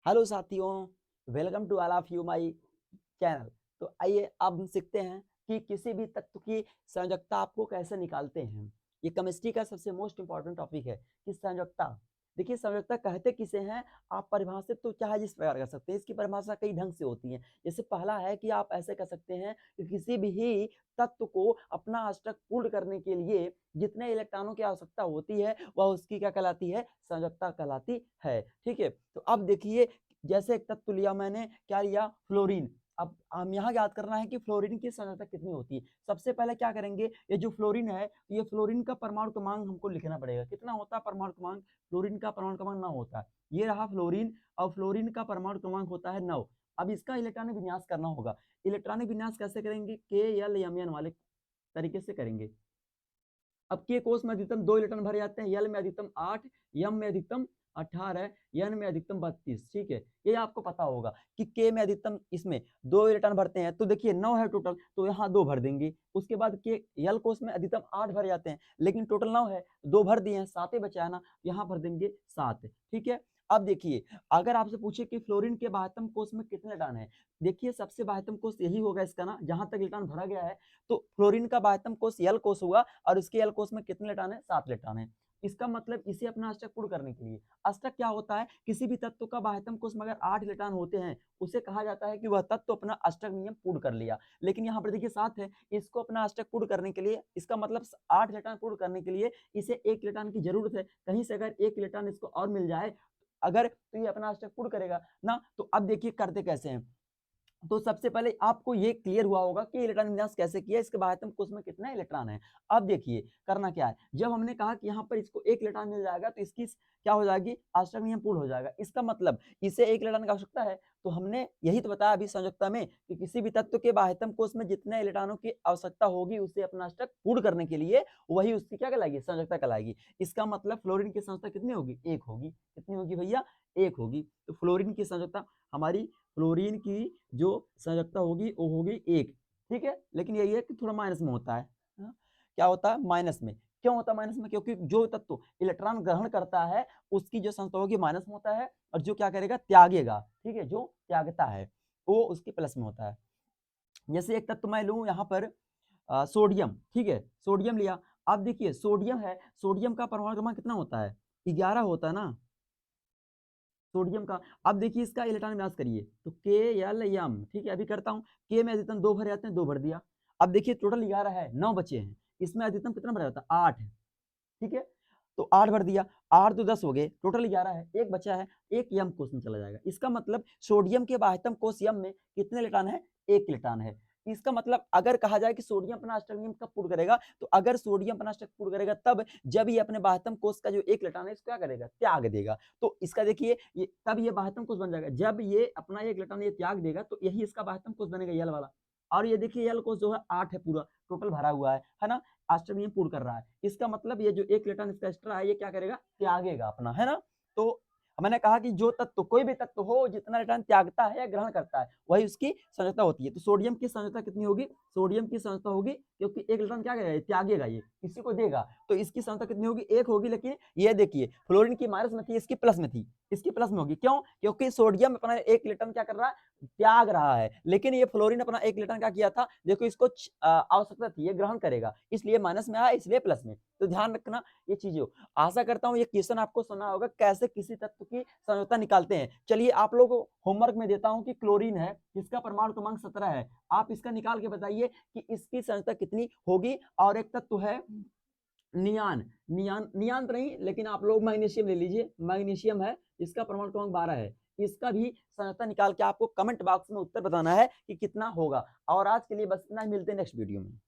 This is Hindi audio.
हेलो साथियों, welcome to all of you my channel. तो आइए अब हम सीखते हैं कि किसी भी तत्व की संयोजकता आपको कैसे निकालते हैं। ये केमिस्ट्री का सबसे मोस्ट इंपॉर्टेंट टॉपिक है कि संयोजकता। देखिए, संयोजकता कहते किसे हैं, आप परिभाषित तो चाहे जिस प्रकार कर सकते हैं। इसकी परिभाषा कई ढंग से होती है। जैसे पहला है कि आप ऐसे कह सकते हैं कि किसी भी तत्व को अपना अष्टक पूर्ण करने के लिए जितने इलेक्ट्रॉनों की आवश्यकता होती है वह उसकी क्या कहलाती है, संयोजकता कहलाती है। ठीक है, तो अब देखिए, जैसे एक तत्व लिया मैंने, क्या लिया, फ्लोरीन। अब हम यहाँ याद करना है कि फ्लोरीन की सांद्रता कितनी होती है। सबसे पहले क्या करेंगे, ये जो फ्लोरीन है, ये फ्लोरीन का परमाणु क्रमांक हमको लिखना पड़ेगा। कितना होता है परमाणु क्रमांक, फ्लोरीन का परमाणु क्रमांक 9 होता है। ये रहा फ्लोरीन, और फ्लोरीन का परमाणु क्रमांक होता है 9। अब इसका इलेक्ट्रॉनिक विन्यास करना होगा। इलेक्ट्रॉनिक विन्यास कैसे करेंगे, KLMN वाले तरीके से करेंगे। अब के कोष में अधिकतम 2 इलेक्ट्रॉन भरे जाते हैं, यल में अधिकतम 8, यम में अधिकतम 18, एन में अधिकतम 32। ठीक है, ये आपको पता होगा कि के में अधिकतम इसमें 2 इलेक्ट्रॉन भरते हैं। तो देखिए 9 है टोटल, तो यहाँ 2 भर देंगे। उसके बाद के यल कोष में अधिकतम 8 भरे जाते हैं, लेकिन टोटल 9 है, 2 भर दिए हैं, 7 ही बचा है ना, यहाँ भर देंगे 7। ठीक है, अब देखिए, अगर आपसे पूछे कि फ्लोरीन के बाह्यतम कोष में कितने इलेक्ट्रॉन है, देखिए सबसे बाह्यतम कोष यही होगा इसका ना, जहां तक इलेक्ट्रॉन भरा गया है। तो फ्लोरीन का बाह्यतम कोष यल कोष हुआ, और उसके यल कोष में कितने इलेक्ट्रॉन है, 7 इलेक्ट्रॉन है। इसका मतलब इसे अपना अष्टक पूर्ण करने के लिए, अष्टक क्या होता है, किसी भी तत्व का बाह्यतम कोष में अगर 8 इलेक्ट्रॉन होते हैं, उसे कहा जाता है कि वह तत्व अपना अष्टक नियम पूर्ण कर लिया। लेकिन यहाँ पर देखिए 7 है, इसको अपना अष्टक पूर्ण करने के लिए, इसका मतलब 8 इलेक्ट्रॉन पूर्ण करने के लिए इसे 1 इलेक्ट्रॉन की जरूरत है। कहीं से अगर 1 इलेक्ट्रॉन इसको और मिल जाए अगर, तो ये अपना अष्टक पूर्ण करेगा ना। तो अब देखिए करते कैसे हैं। तो सबसे पहले आपको ये क्लियर हुआ होगा कि इलेक्ट्रॉन विन्यास कैसे किया, इसके बाह्यतम कोष में कितना इलेक्ट्रॉन है। अब देखिए करना क्या है, जब हमने कहा कि यहाँ पर इसको 1 इलेक्ट्रॉन मिल जाएगा, तो इसकी क्या हो जाएगी, अष्टक नियम पूर्ण हो जाएगा। इसका मतलब इसे 1 इलेक्ट्रॉन की आवश्यकता है। तो हमने यही तो बताया अभी संयोजकता में कि किसी भी तत्व के बाह्यतम कोष में जितने इलेक्ट्रॉनों की आवश्यकता होगी उसे अपना अष्टक पूर्ण करने के लिए, वही उसकी क्या कहलाएगी, संयोजकता कहलाएगी। इसका मतलब फ्लोरीन की संयोजकता कितनी होगी, 1 होगी। कितनी होगी भैया, 1 होगी। तो फ्लोरीन की संयोजकता, हमारी फ्लोरीन की जो संयोजकता होगी वो होगी 1। ठीक है, लेकिन यही है कि थोड़ा माइनस में होता है। हाँ? क्या होता है, माइनस में। क्यों होता है माइनस में, क्योंकि जो तत्व इलेक्ट्रॉन ग्रहण करता है उसकी जो संख्या होगी माइनस में होता है, और जो क्या करेगा, त्यागेगा, ठीक है, जो त्यागता है वो उसकी प्लस में होता है। जैसे एक तत्व मैं लूं यहाँ पर सोडियम। ठीक है, सोडियम लिया। अब देखिए सोडियम है, सोडियम का परमाणु क्रमांक कितना होता है, 11 होता है ना सोडियम का। अब देखिए इसका इलेक्ट्रॉन विन्यास करिए, तो KLM। ठीक है, अभी करता हूँ। के में अधिकतम 2 भरे जाते हैं, 2 भर दिया। अब देखिए टोटल 11 है, 9 बचे हैं, इसमें अधिकतम कितना भरा जाता है, 8 है। ठीक है, तो 8 भर दिया, 8 तो 10 हो गए, टोटल 11 है, एक बचा है, एक यम कोष में चला जाएगा। इसका मतलब सोडियम के बाह्यतम कोष यम में कितने इलेक्ट्रॉन है, 1 इलेक्ट्रॉन है। इसका मतलब अगर कहा जाए कि सोडियम अपना अष्टक नियम कब पूर्ण करेगा, तो अगर सोडियम अपना अष्टक पूर्ण करेगा तब, जब ये अपने बाह्यतम कोष का जो 1 इलेक्ट्रॉन है इसको क्या करेगा, त्याग देगा। तो इसका देखिए ये तब ये बाह्यतम कोष बन जाएगा, जब ये अपना 1 इलेक्ट्रॉन ये त्याग देगा, तो यही इसका बाह्यतम कोष बनेगा, यल वाला। और ये देखिए यल कोष जो है 8 है, पूरा टोटल भरा हुआ है ना, अष्टक नियम पूर्ण कर रहा है। इसका मतलब ये जो 1 इलेक्ट्रॉन इसका एक्स्ट्रा है, ये क्या करेगा, त्यागेगा अपना, है ना। तो मैंने कहा कि जो तत्व, कोई भी तत्व हो, जितना इलेक्ट्रॉन त्यागता है या ग्रहण करता है वही उसकी संयोजकता होती है। तो सोडियम की संयोजकता कितनी होगी, सोडियम की संयोजकता होगी, क्योंकि 1 इलेक्ट्रॉन क्या करेगा, त्यागेगा, ये किसी को देगा, तो इसकी संयोजकता कितनी होगी, 1 होगी। लेकिन ये देखिए फ्लोरीन की माइनस में थी, इसकी प्लस में थी, इसकी प्लस में होगी। क्यों, क्योंकि सोडियम अपना 1 इलेक्ट्रॉन क्या कर रहा है, त्याग रहा है, लेकिन ये फ्लोरीन अपना 1 इलेक्ट्रॉन क्या किया था, देखो इसको आवश्यकता थी, ये ग्रहण करेगा, इसलिए माइनस में आया, इसलिए प्लस में। तो ध्यान रखना ये चीजें। आशा करता हूँ ये क्वेश्चन आपको सुना होगा, कैसे किसी तत्व की संयोजकता निकालते हैं। चलिए आप लोग को होमवर्क में देता हूं कि क्लोरीन है, जिसका परमाणु क्रमांक 17 है, आप इसका निकाल के बताइए कि इसकी संयोजकता कितनी होगी। और एक तत्व है नियान, नियान तो नहीं, लेकिन आप लोग मैग्नीशियम ले लीजिए, मैग्नीशियम है, इसका परमाणु क्रमांक 12 है। इसका भी संयोजकता निकाल के आपको कमेंट बॉक्स में उत्तर बताना है कि कितना होगा। और आज के लिए बस इतना ही, मिलते हैं नेक्स्ट वीडियो में।